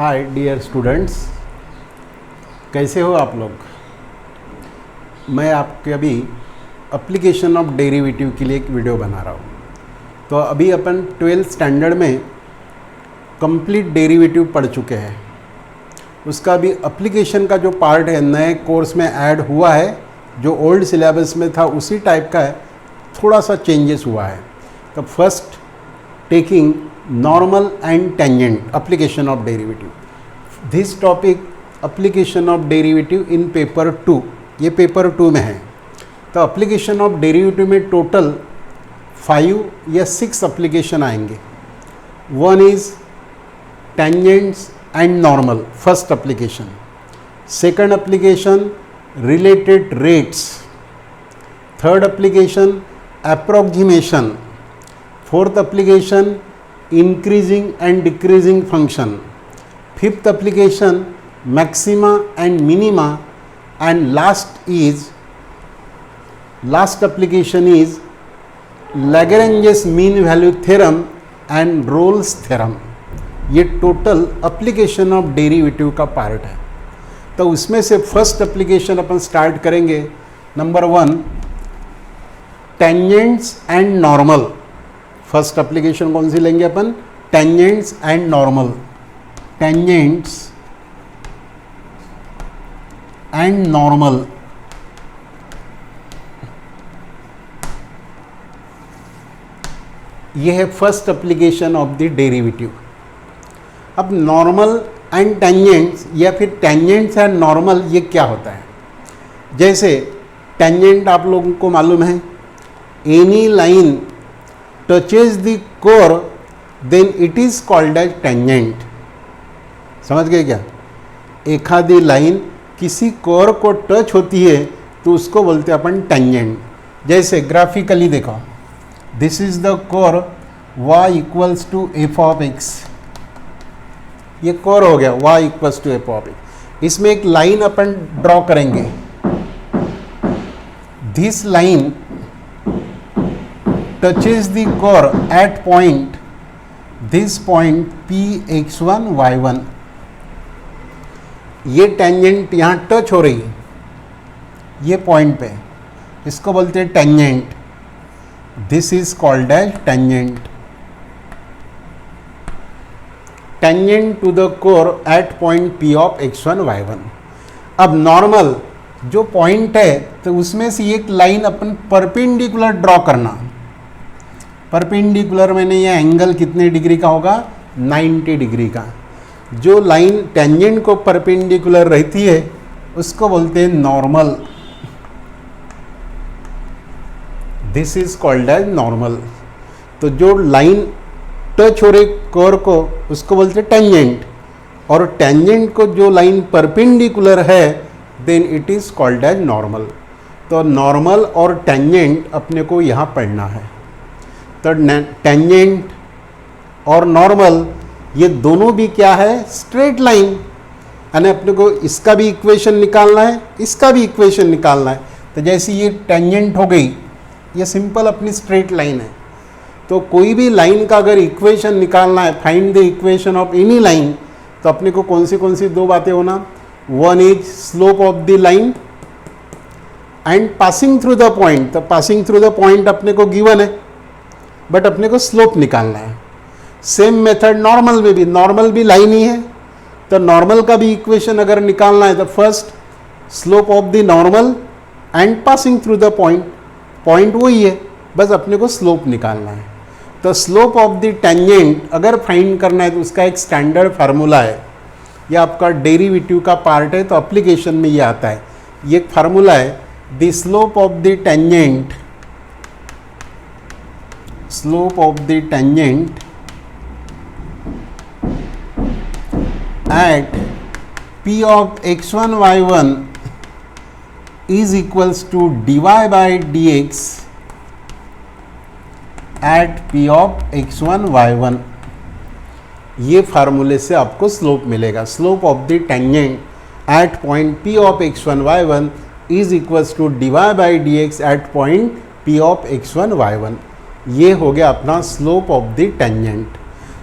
Hi dear students, कैसे हो आप लोग। मैं आपके अभी एप्लीकेशन ऑफ डेरिवेटिव के लिए एक वीडियो बना रहा हूँ। तो अभी अपन 12th स्टैंडर्ड में कंप्लीट डेरिवेटिव पढ़ चुके हैं। उसका भी एप्लीकेशन का जो पार्ट है नए कोर्स में ऐड हुआ है, जो ओल्ड सिलेबस में था उसी टाइप का है, थोड़ा सा चेंजेस हुआ है। तो first taking normal and tangent application of derivative, this topic application of derivative in paper 2, ये पेपर 2 में है। तो एप्लीकेशन ऑफ डेरिवेटिव में टोटल 5 या 6 एप्लीकेशन आएंगे। One is tangents and normal, first application. Second application related rates. Third application approximation. Fourth application increasing and decreasing function. Fifth application maxima and minima, and last application is Lagrange's mean value theorem and Rolle's theorem. ये total application of derivative का part है। तो उसमें से first application अपन start करेंगे। Number 1 tangents and normal. First application कौन सी लेंगे अपन? Tangents and normal. Tangents and normal, ये है first application of the derivative. अब नॉर्मल एंड टेंजेंट्स या फिर टेंजेंट्स एंड नॉर्मल, ये क्या होता है? जैसे टेंजेंट आप लोगों को मालूम है, any line touches the core then it is called as tangent. समझ गए क्या? एक आधी लाइन किसी कोर को टच होती है तो उसको बोलते हैं अपन टेंजेंट। जैसे ग्राफिकली देखो, this is the core y equals to F of X. ये कोर हो गया y equals to F of X. इसमें एक लाइन अपन ड्रॉ करेंगे। This line touches the core at point, this point p x1 y1। ये tangent यहाँ touch हो रही है ये पॉइंट पे, इसको बोलते हैं tangent. This is called as tangent. Tangent to the core at point p of x1 y1। अब नॉर्मल जो पॉइंट है तो उसमें से एक लाइन अपन परपेंडिकुलर ड्रॉ करना। परपेंडिकुलर मैंने ये एंगल कितने डिग्री का होगा? 90 डिग्री का। जो लाइन टेंजेंट को परपेंडिकुलर रहती है उसको बोलते हैं normal. This is called as normal. तो जो लाइन टच हो रही कोर को उसको बोलते हैं टेंजेंट, और टेंजेंट को जो लाइन परपेंडिकुलर है then it is called as normal. तो नॉर्मल और टेंजेंट अपने को यहाँ पढ़ना है। तो टेंजेंट और नॉर्मल ये दोनों भी क्या है? Straight line. यानी अपने को इसका भी इक्वेशन निकालना है, इसका भी इक्वेशन निकालना है। तो जैसे ये टेंजेंट हो गई, ये सिंपल अपनी स्ट्रेट लाइन है। तो कोई भी लाइन का अगर इक्वेशन निकालना है, find the equation of any line, तो अपने को कौन सी दो बातें होना? One is slope of the line and passing through the point. तो पासिंग थ्रू द पॉइंट अपने को गिवन है, बट अपने को स्लोप निकालना है। सेम मेथड नॉर्मल में भी, नॉर्मल भी लाइन ही है, तो नॉर्मल का भी इक्वेशन अगर निकालना है तो first slope of the normal and passing through the point, point वही है, बस अपने को स्लोप निकालना है। तो स्लोप ऑफ द टेंजेंट अगर फाइंड करना है तो उसका एक स्टैंडर्ड फार्मूला है। यह आपका डेरिवेटिव का पार्ट है तो एप्लीकेशन में ये आता है। ये एक फार्मूला है, the slope of the tangent, slope of the tangent at p of x1 y1 is equals to dy by dx at p of x1 y1। ये फार्मूले से आपको स्लोप मिलेगा। Slope of the tangent eight point p of x1 y1 is equals to dy by dx at point p of x1 y1। ये हो गया अपना slope of the tangent.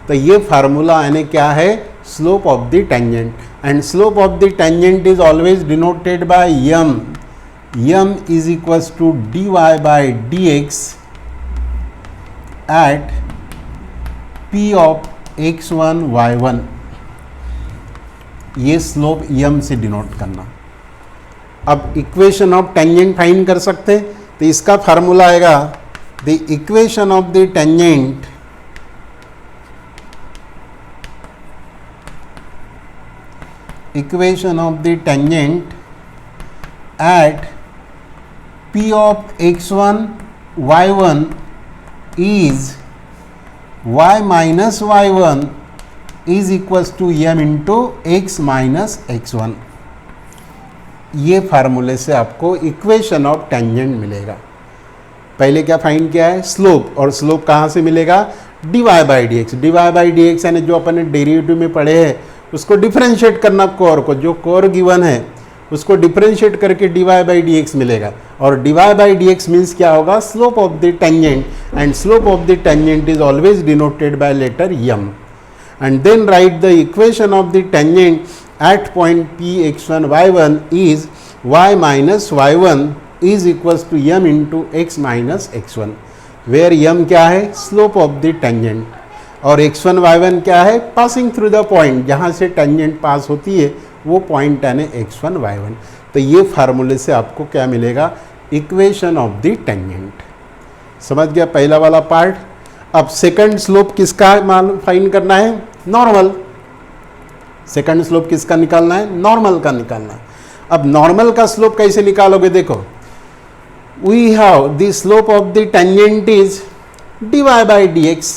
तो ये फार्मूला यानी क्या है? slope of the tangent, and slope of the tangent is always denoted by m. m is equals to dy by dx at p of x1 y1. ये slope m से denote करना. अब equation of tangent find कर सकते हैं, तो इसका formula आएगा the equation of the tangent at p of x1 y1 is y minus y1 is equals to m into x minus x1. ये फार्मूले से आपको इक्वेशन ऑफ टेंजेंट मिलेगा. पहले क्या फाइंड किया है? स्लोप. और स्लोप कहाँ से मिलेगा? dy by D X. D Y by D X यानी जो अपन ने डेरिवेटिव में पढ़े हैं उसको डिफरेंशिएट करना कोर को, जो कोर गिवन है उसको डिफरेंशिएट करके dy बाई डी एक्स मिलेगा. और dy by D X means क्या होगा? Slope of the tangent, and slope of the tangent is always denoted by letter m. And then write the equation of the tangent at point p x1 y1 is y minus y1 is equals to m into x minus x1, where m क्या है? Slope of the tangent, और x1 y1 क्या है? Passing through the point, जहाँ से tangent पास होती है वो पॉइंट यानी x1 y1. तो ये फार्मूले से आपको क्या मिलेगा? Equation of the tangent. समझ गया पहला वाला पार्ट. अब सेकंड स्लोप किसका मालूम फाइंड करना है? नॉर्मल. सेकंड स्लोप किसका निकालना है? नॉर्मल का निकालना है. अब नॉर्मल का स्लोप कैसे निकालोगे? देखो, we have the slope of the tangent is dy by D X.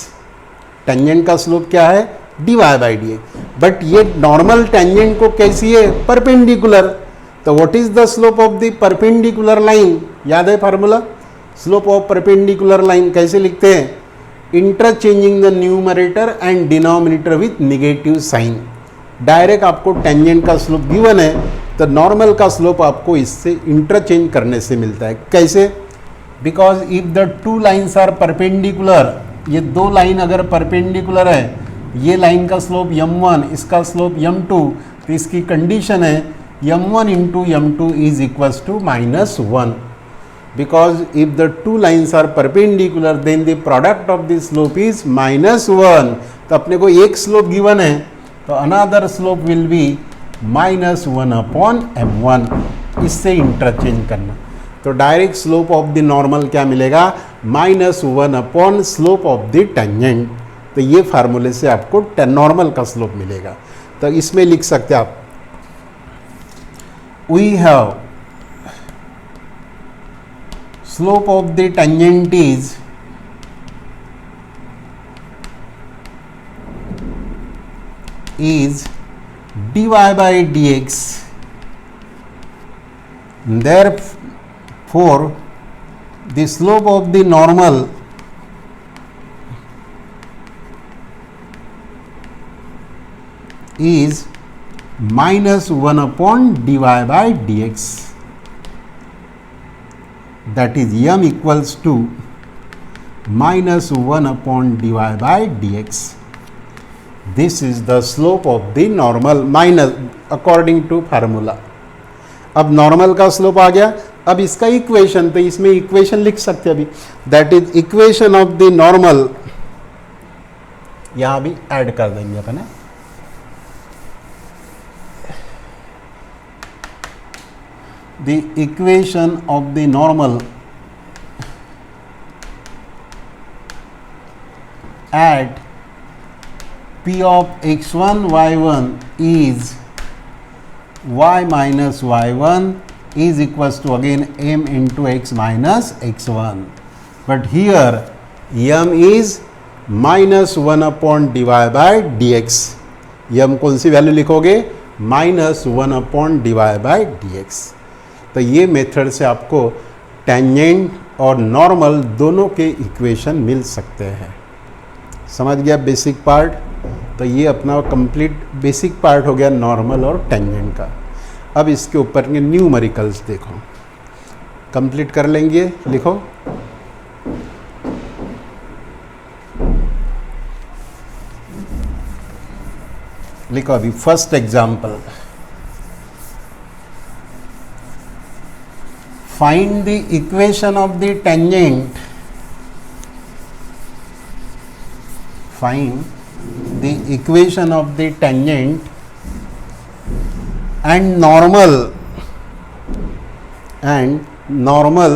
Tangent का स्लोप क्या है? dy by D X. But ये नॉर्मल टेंजेंट को कैसी है? परपेंडिकुलर. तो what is the slope of the perpendicular line? याद है formula? Slope of perpendicular line कैसे लिखते हैं? Interchanging the numerator and denominator with negative sign. Direct आपको टेंजेंट का स्लोप गिवन है, तो नॉर्मल का स्लोप आपको इससे इंटरचेंज करने से मिलता है. कैसे? Because if the two lines are perpendicular, ये दो लाइन अगर परपेंडिकुलर है, ये लाइन का स्लोप m1, इसका स्लोप m2, तो इसकी कंडीशन है m1 into m2 is equals to -1. Because if the two lines are perpendicular then the product of the slope is -1. तो अपने को एक स्लोप गिवन है, तो another slope will be -1 upon m1. इससे इंटरचेंज करना. तो direct slope of the normal क्या मिलेगा? -1 upon slope of the tangent. तो ये फार्मूले से आपको नॉर्मल का स्लोप मिलेगा. तो इसमें लिख सकते हैं आप, we have slope of the tangent is dy by dx. Therefore, the slope of the normal is -1 upon dy by dx. That is m equals to -1 upon dy by dx. This is the slope of the normal minus according to formula. अब normal का slope आ गया. अब इसका equation, तो इसमें equation लिख सकते हैं अभी. That is equation of the normal. यहां भी ऐड कर देंगे अपन. The equation of the normal at p of x1 y1 is y minus y1 is equals to again m into x minus x1. But here m is -1 upon dy by dx. m कौन सी value लिखोगे? -1 upon dy by dx. तो ये method से आपको tangent और normal दोनों के equation मिल सकते हैं. समझ गया बेसिक पार्ट? तो ये अपना कंप्लीट बेसिक पार्ट हो गया नॉर्मल और टेंजेंट का. अब इसके ऊपर के न्यूमेरिकल्स देखो, कंप्लीट कर लेंगे. लिखो, लिखो अभी first example, find the equation of the tangent, find the equation of the tangent and normal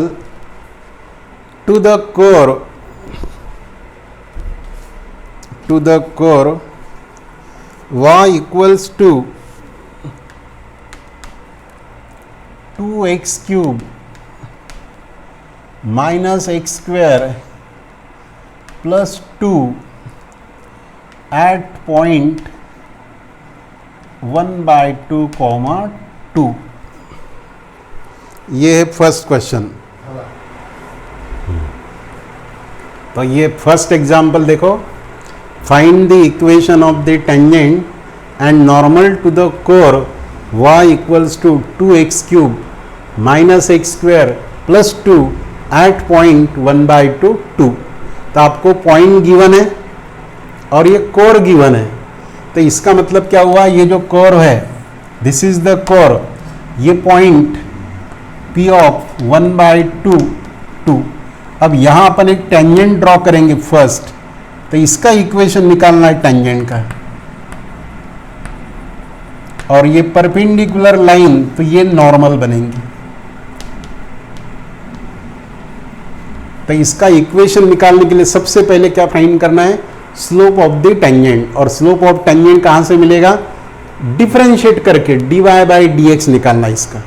to the curve y equals to 2x cube minus x square plus 2 at point 1/2, 2। ये है first question. तो ये first example देखो, find the equation of the tangent and normal to the curve y equals to 2x cube minus X square plus 2 at point 1/2, 2। तो आपको point given है और ये कोर गिवन है, तो इसका मतलब क्या हुआ, ये जो कर्व है दिस इज द कर्व, ये पॉइंट P ऑफ 1/2, 2। अब यहां अपन एक टेंजेंट ड्रॉ करेंगे फर्स्ट, तो इसका इक्वेशन निकालना है टेंजेंट का, और ये परपेंडिकुलर लाइन तो ये नॉर्मल बनेंगी। तो इसका इक्वेशन निकालने के लिए सबसे पहले क्या फाइंड करना है, स्लोप ऑफ द टेंजेंट। और स्लोप ऑफ टेंजेंट कहां से मिलेगा, डिफरेंशिएट करके dy/dx निकालना है इसका।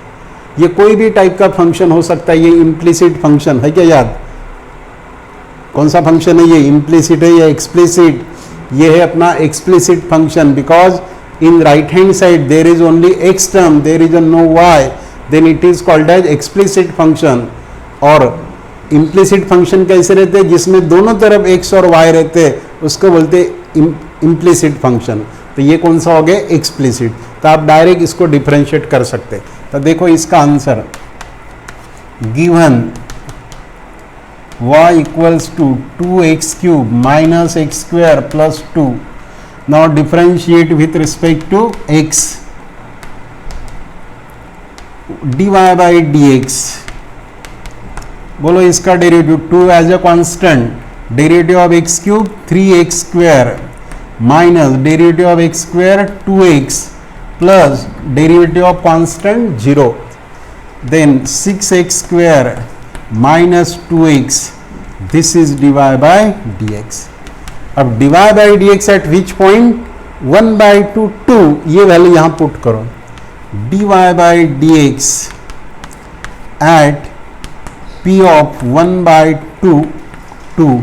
ये कोई भी टाइप का फंक्शन हो सकता है, ये इम्प्लिसिट फंक्शन है क्या, याद कौन सा फंक्शन है ये, इम्प्लिसिट है या एक्सप्लिसिट, ये है अपना explicit function, because in right hand side there is only X term, there is no Y, then it is called as explicit function. और इम्प्लिसिट फंक्शन कैसे रहते हैं, जिसमें दोनों तरफ एक्स और वाई रहते हैं, उसको बोलते हैं इम्प्लिसिट फंक्शन। तो ये कौन सा हो गया, एक्सप्लिसिट। तो आप डायरेक्ट इसको डिफरेंशिएट कर सकते हैं। तो देखो इसका answer, given y equals to 2x cube minus X square plus 2। Now differentiate with respect to x, dy/dx। बोलो इसका derivative, 2 as a constant, derivative of x cube 3x square minus derivative of x square 2x plus derivative of constant 0, then 6x square minus 2x, this is dy/dx। अब dy/dx eight which point, 1/2, 2, ये value यहां put करो, dy/dx at P of 1/2, 2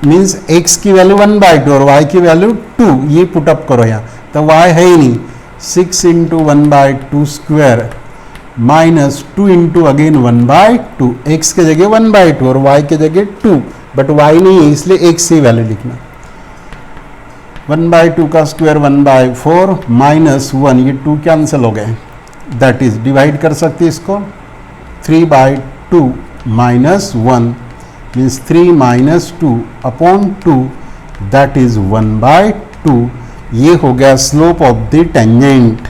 means x की value 1/2 और y की value 2, ये put up करो यहाँ। तो y है ही नहीं, 6 into 1/2 square minus 2 into again 1/2, x के जगह 1/2 और y के जगह 2, बट y नहीं है इसलिए x ही वैल्यू लिखना। 1/2 का स्क्वायर 1/4 माइनस 1, ये 2 कैंसिल हो गए, दैट इज डिवाइड कर सकते इसको, 3/2 minus 1 means 3 minus 2 upon 2, that is 1/2। ये हो गया slope of the tangent.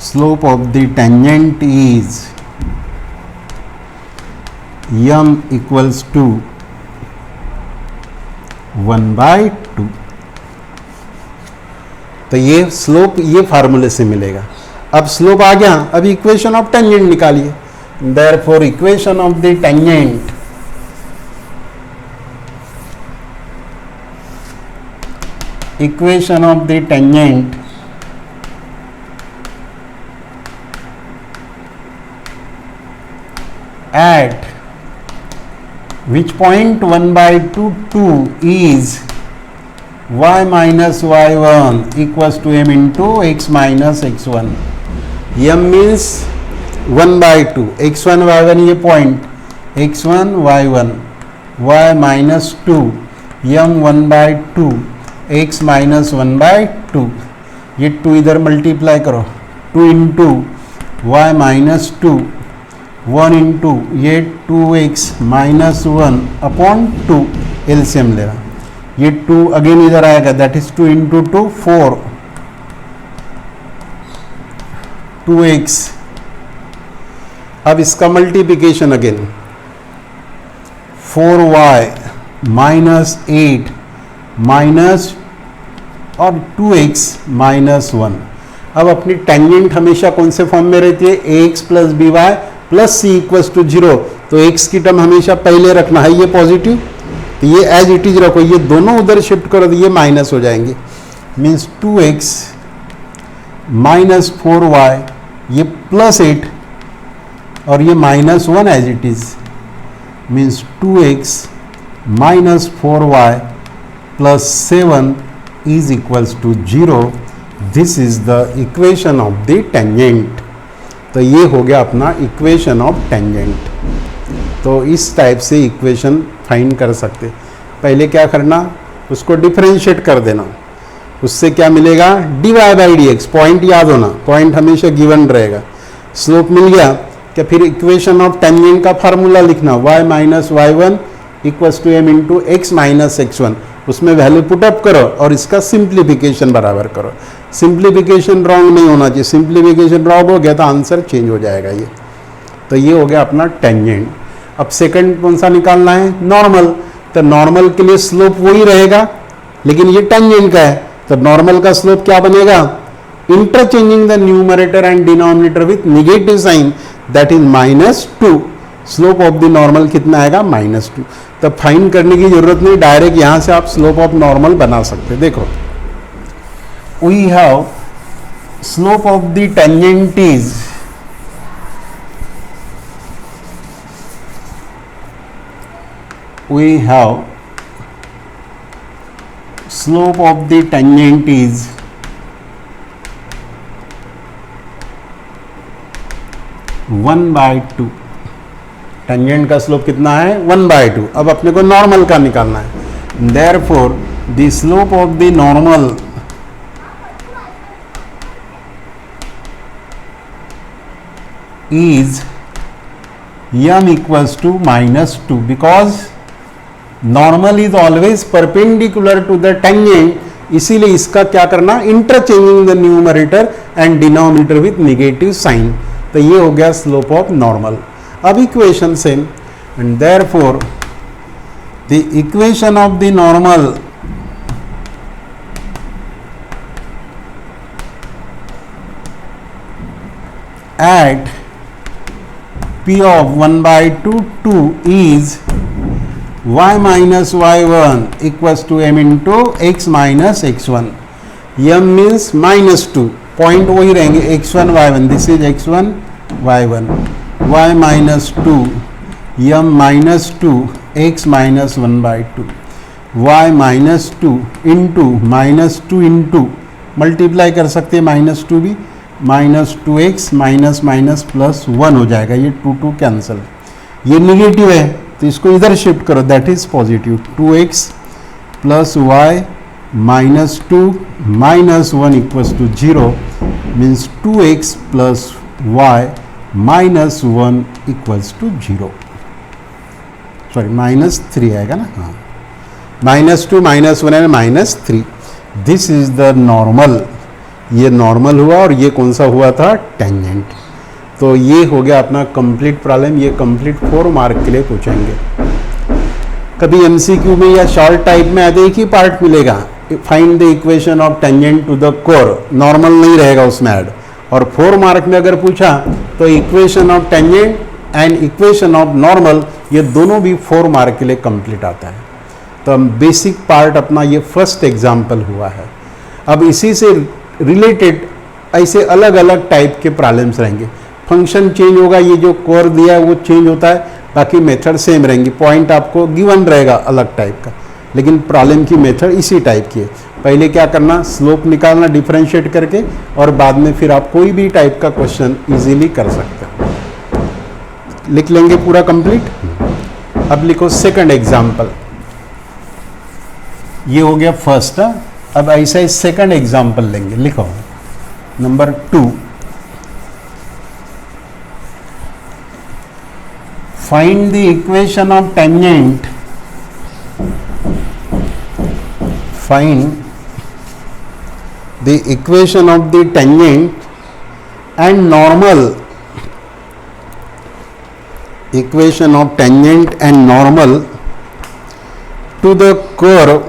Slope of the tangent is m equals to 1/2। तो ये स्लोप ये फार्मूले से मिलेगा। अब स्लोप आ गया, अब इक्वेशन ऑफ टेंजेंट निकालिए। Therefore, equation of the tangent at which point 1/2, 2 is y minus y1 equals to m into x minus x1। m means 1/2, x1 y1 ये point, x1 y1, y minus 2, m 1/2, x minus 1/2, ये 2 इधर multiply करो, 2 into y minus 2, 1 into ये 2x minus 1 upon 2, LCM ले रहा। ये 2 again इधर आएगा, दैट इज 2 इंटू 2 4, 2x। अब इसका multiplication again 4y minus 8 minus और 2x माइनस 1। अब अपनी टेंजेंट हमेशा कौन से फॉर्म में रहती है, ax plus B Y plus C equals to 0। तो x की टर्म हमेशा पहले रखना है, ये पॉजिटिव, तो ये एज इट इज रखो, ये दोनों उधर शिफ्ट करो तो ये माइनस हो जाएंगे, मीन्स 2x माइनस 4y, ये प्लस 8 और ये minus 1 as it is, means 2x minus 4y plus 7 is equals to 0. This is the equation of the tangent. तो ये हो गया अपना इक्वेशन ऑफ टेंजेंट। तो इस टाइप से इक्वेशन फाइंड कर सकते। पहले क्या करना, उसको डिफरेंशिएट कर देना, उससे क्या मिलेगा, dy by D x. Point याद होना, पॉइंट हमेशा गिवन रहेगा। स्लोप मिल गया क्या, फिर इक्वेशन ऑफ टेंजेंट का फार्मूला लिखना, y minus Y one equals to M into X minus X one, उसमें वैल्यू पुटअप करो और इसका सिंप्लीफिकेशन बराबर करो। सिंप्लीफिकेशन रॉन्ग नहीं होना चाहिए, सिंप्लीफिकेशन रॉन्ग हो गया तो आंसर चेंज हो जाएगा ये। तो ये हो गया अपना टेंजेंट। अब सेकंड कौन सा निकालना है, नॉर्मल। तो नॉर्मल के लिए स्लोप वही रहेगा, लेकिन ये टेंजेंट का है, तो नॉर्मल का स्लोप क्या बनेगा, interchanging the numerator and denominator with negative sign, that is -2। Slope of the normal कितना आएगा, -2। तब फाइंड करने की जरूरत नहीं, डायरेक्ट यहां से आप स्लोप ऑफ नॉर्मल बना सकते। देखो, we have slope of the tangent is slope of the tangent is 1/2। Tangent का स्लोप कितना है, 1/2। अब अपने को नॉर्मल का निकालना है। Therefore the slope of the normal is m equals to -2, because normal is always perpendicular to the tangent. इसीलिए इसका क्या करना, interchanging the numerator and denominator with negative sign. तो ये हो गया स्लोप ऑफ नॉर्मल। अब equation same, and therefore the equation of the normal at p of 1/2 2 is y minus y1 equals to m into x minus x1। m means -2, point वही रहेंगे x1 y1, this is x1 y1, y minus 2 m minus 2 x minus 1/2, y minus 2 into -2 into multiply कर सकते हैं, -2 भी, -2x minus minus plus 1 हो जाएगा, ये 2 cancel. ये निगेटिव है तो इसको इधर शिफ्ट करो, that is positive. 2x plus y -2 minus 1 equals to 0, means 2x plus y minus 1 equals to 0। Sorry -3 आएगा ना, हाँ, -2 -1 है -3। This is the normal. ये नॉर्मल हुआ और ये कौन सा हुआ था, टेंजेंट। तो ये हो गया अपना कंप्लीट प्रॉब्लम। ये कंप्लीट 4 मार्क के लिए पूछेंगे। कभी एमसीक्यू में या शॉर्ट टाइप में आते एक ही पार्ट मिलेगा, find the equation of tangent to the curve, normal नहीं रहेगा उसमें ऐड। और 4 मार्क में अगर पूछा तो equation of tangent and equation of normal, ये दोनों भी 4 मार्क के लिए कंप्लीट आता है। तो बेसिक पार्ट अपना ये फर्स्ट एग्जाम्पल हुआ है। अब इसी से रिलेटेड ऐसे अलग अलग टाइप के प्रॉब्लम्स रहेंगे। फंक्शन चेंज होगा, ये जो कोर दिया है वो चेंज होता है, बाकी मेथड सेम रहेंगी। पॉइंट आपको गिवन रहेगा अलग टाइप का, लेकिन प्रॉब्लम की मेथड इसी टाइप की है। पहले क्या करना, स्लोप निकालना डिफरेंशिएट करके, और बाद में फिर आप कोई भी टाइप का क्वेश्चन इजीली कर सकते हैं। लिख लेंगे पूरा कंप्लीट। अब लिखो सेकंड एग्जाम्पल। ये हो गया फर्स्ट। अब ऐसा ही सेकंड एग्जाम्पल लेंगे। लिखो number 2, find the equation of tangent find the equation of the tangent and normal, equation of tangent and normal to the curve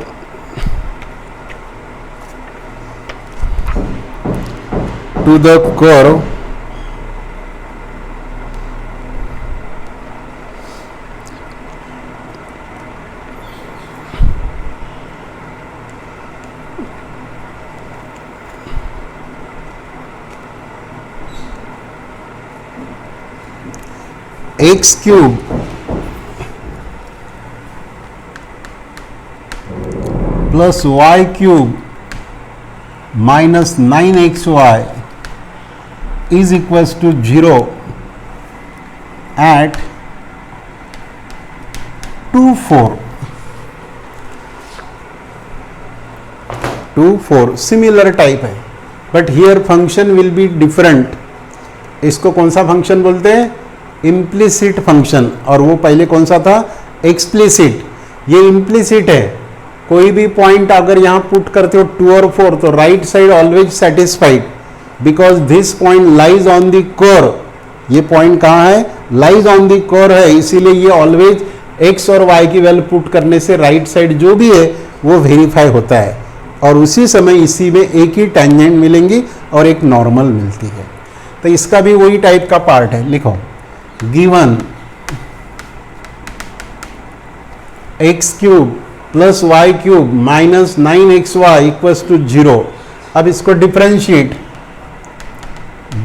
x cube plus y cube minus 9xy is equals to 0 at 2 4 similar type है, but here function will be different. इसको कौन सा function बोलते हैं? Implicit function. और वो पहले कौन सा था? एक्सप्लिसिट. ये इम्प्लिसिट है. कोई भी पॉइंट अगर यहाँ पुट करते हो 2 और 4 तो right side always satisfied because this point lies on the core. ये पॉइंट कहाँ है? लाइज ऑन द कोर है, इसीलिए ये ऑलवेज x और y की वैल्यू पुट करने से राइट साइड जो भी है वो वेरीफाई होता है और उसी समय इसी में एक ही टेंजेंट मिलेंगी और एक नॉर्मल मिलती है. तो इसका भी वही टाइप का पार्ट है. लिखो given x cube plus Y cube minus 9xy equals to 0. अब इसको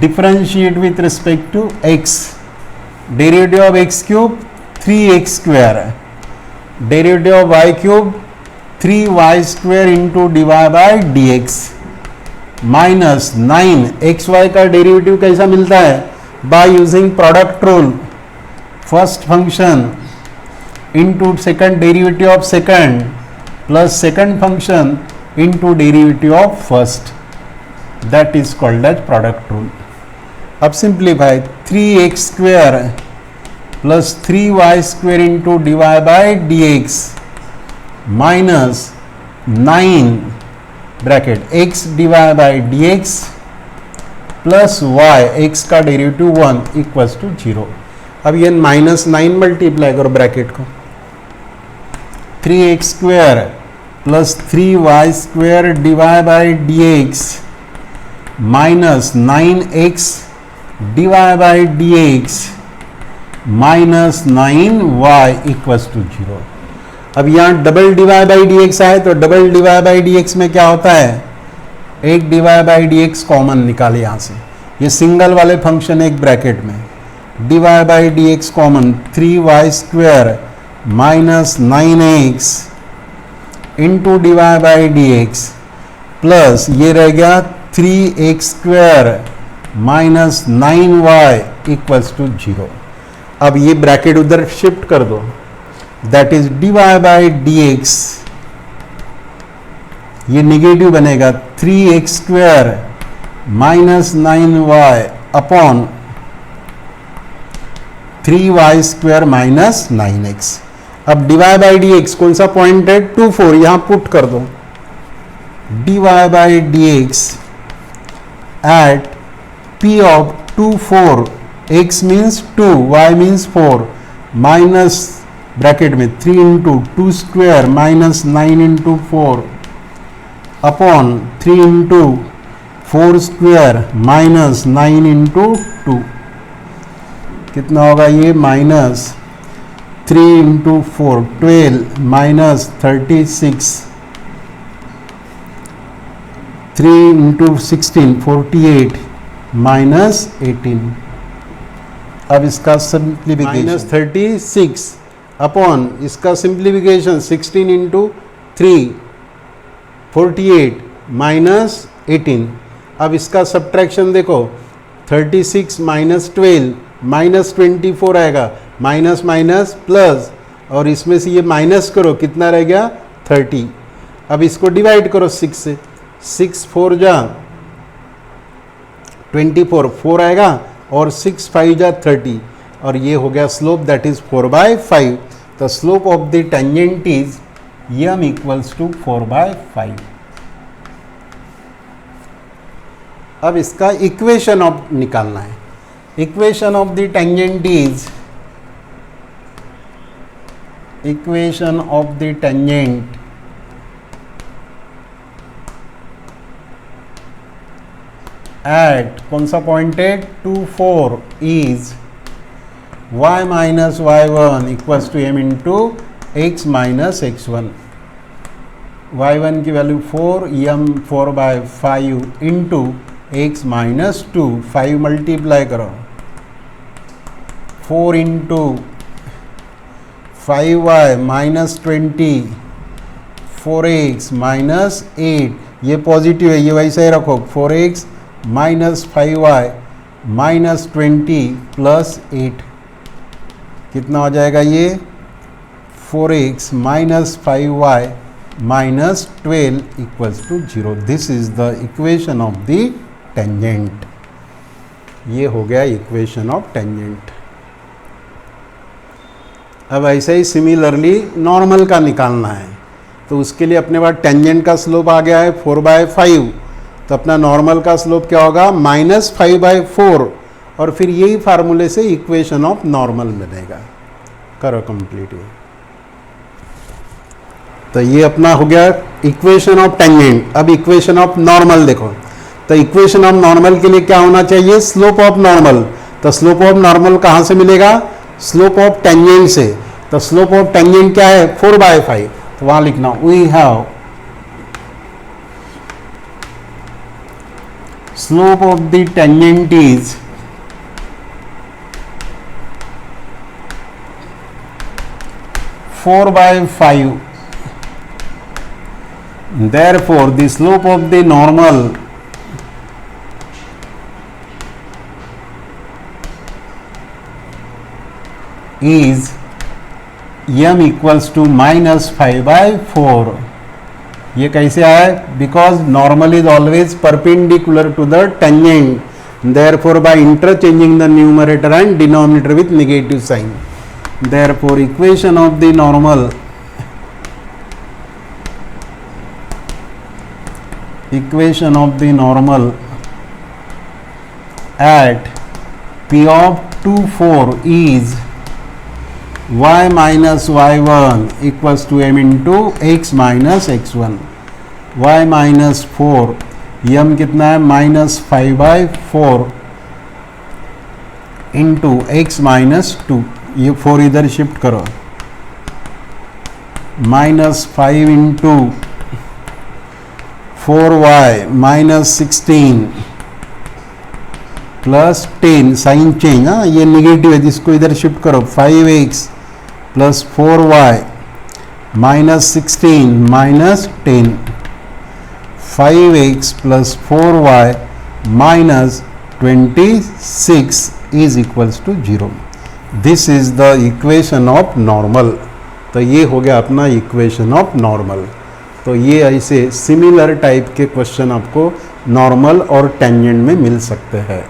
differentiate with respect to x. Derivative of x cube 3x square है, derivative of y cube 3y square into dy by dx minus 9xy का derivative कैसा मिलता है? By using product rule. First function into second derivative of second plus second function into derivative of first, that is called as product rule. अब simplify 3x square plus 3y square into dy by dx minus 9 bracket x dy by dx plus y x का derivative 1 equals to 0. अब ये minus 9 multiply करो bracket को. 3x square plus 3y square divide by dx minus 9x divide by dx minus 9y equals to 0. अब यहाँ double divide by dx आए तो double divide by dx में क्या होता है? एक डिवाइड बाई dx कॉमन निकाले यहाँ से. ये सिंगल वाले फंक्शन एक ब्रैकेट में divide by dx common 3y square minus 9x into divide by dx plus ये रह गया 3x square minus 9y equals to 0. अब ये ब्रैकेट उधर शिफ्ट कर दो, that is divide by dx. ये निगेटिव बनेगा 3x square minus 9y upon 3y square minus 9x. अब डिवाइड बाई dx कौन सा पॉइंट है? 2 4. यहां पुट कर दो divide by dx at p of 2 4. x means 2, y means 4 minus bracket में 3 into 2 square minus 9 into 4 upon 3 into 4 square minus 9 into 2. कितना होगा ये? Minus 3 into 4 12 minus 36 3 into 16 48 minus 18. अब इसका सिंप्लीफिकेशन माइनस 36 अपॉन इसका सिंप्लीफिकेशन 16 इंटू 3 48 माइनस 18. अब इसका subtraction देखो 36 माइनस 12 माइनस 24 आएगा, माइनस माइनस प्लस और इसमें से ये माइनस करो, कितना रह गया? 30. अब इसको डिवाइड करो 6 से. 6 4 जा 24 4 आएगा और 6 5 जा 30 और ये हो गया slope, that is 4/5. The slope of the tangent is m equals to 4/5। अब इसका इक्वेशन ऑफ निकालना है। Equation of the tangent is, equation of the tangent at कौन सा पॉइंट है 2 4 is y minus y1 equals to m into x minus x1। y1 की value 4, m 4/5 into x minus 2, 5 multiply करो, 4 into 5y minus 20, 4x minus 8, ये positive है, ये वैसे ही रखो, 4x minus 5y minus 20 plus 8, कितना हो जाएगा ये 4x minus 5y minus 12 equals to 0। This is the equation of the tangent. ये हो गया इक्वेशन ऑफ टेंजेंट। अब ऐसे ही सिमिलरली नॉर्मल का निकालना है, तो उसके लिए अपने पास टेंजेंट का स्लोप आ गया है 4/5, तो अपना नॉर्मल का स्लोप क्या होगा -5/4, और फिर यही फार्मूले से इक्वेशन ऑफ नॉर्मल बनेगा। करो कंप्लीट। तो ये अपना हो गया इक्वेशन ऑफ टेंजेंट। अब इक्वेशन ऑफ नॉर्मल देखो, तो इक्वेशन ऑफ नॉर्मल के लिए क्या होना चाहिए, स्लोप ऑफ नॉर्मल। तो स्लोप ऑफ नॉर्मल कहाँ से मिलेगा, स्लोप ऑफ टेंजेंट से। तो स्लोप ऑफ टेंजेंट क्या है 4/5, तो वहां लिखना we have slope of the tangent is four by 5, therefore the slope of the normal is m equals to -5/4। ये कैसे आया, because normal is always perpendicular to the tangent, therefore by interchanging the numerator and denominator with negative sign, therefore equation of the normal at p of 2 4 is y minus y1 equals to m into x minus x1। y minus 4, m कितना है -5/4 into x minus 2, ये 4 इधर shift करो, -5 into 4y minus 16 plus 10, sign change, हाँ ये negative है, जिसको इधर शिफ्ट करो, 5x plus 4y minus 16 minus 10, 5x plus 4y minus 26 is equals to 0। This is the equation of normal. तो ये हो गया अपना इक्वेशन ऑफ नॉर्मल। तो ये ऐसे सिमिलर टाइप के क्वेश्चन आपको नॉर्मल और टेंजेंट में मिल सकते हैं।